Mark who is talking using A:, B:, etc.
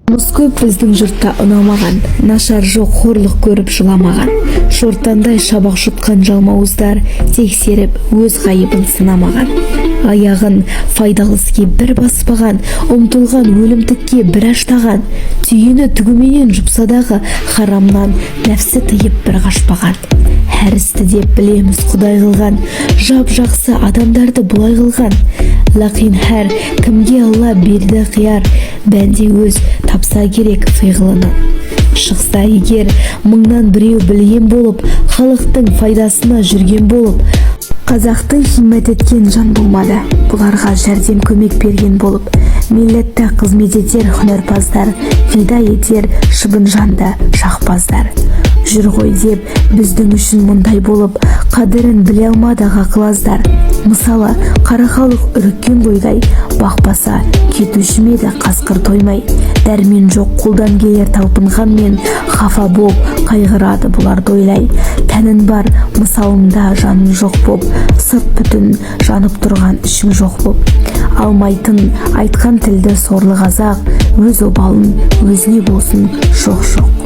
A: Жұмыс көп біздің жұртта ұнамаған, нашар жоқ хорлық көріп жыламаған, шортандай шабақ жұтқан жалмауыздар тексеріп өз ғайыбын сынамаған. Аяғын пайдалы іске бір баспаған, ұмтылған өлімтікке бір аштаған, түйені түгіменен жұпсадағы харамнан нәпсі тыйып бір қашпаған. Әр істі деп білеміз Құдай қылған, жап жақсы адамдарды бұлай қылған. Лақин әр кімге Алла берді қияр, бәнде өз тапса керек фиғлыны. Шықса егер мыңнан біреу білген болып, халықтың пайдасына жүрген болып, қазақты химмет еткен жан болмады, бұларға жәрдем көмек берген болып. Милләтті қызмет етер хүнәрпаздар, фида етер шыбын жанды шақпаздар. Жүр ғой деп біздің үшін мұндай болып, қадірін біле алмады ғақылаздар. Мысалы, қара халық үріккен бойдай, бақпаса кетуші еді қасқыр тоймай. Дәрмен жоқ қолдан келер талпынғанмен, хафа боп қайғырады бұлар дойлай. Тәнін бар мысалында жанын жоқ боп, сырт бүтін жанып тұрған ішің жоқ боп. Алмайтын айтқан тілді сорлы қазақ, өз обалын өзіне болсын жоқ.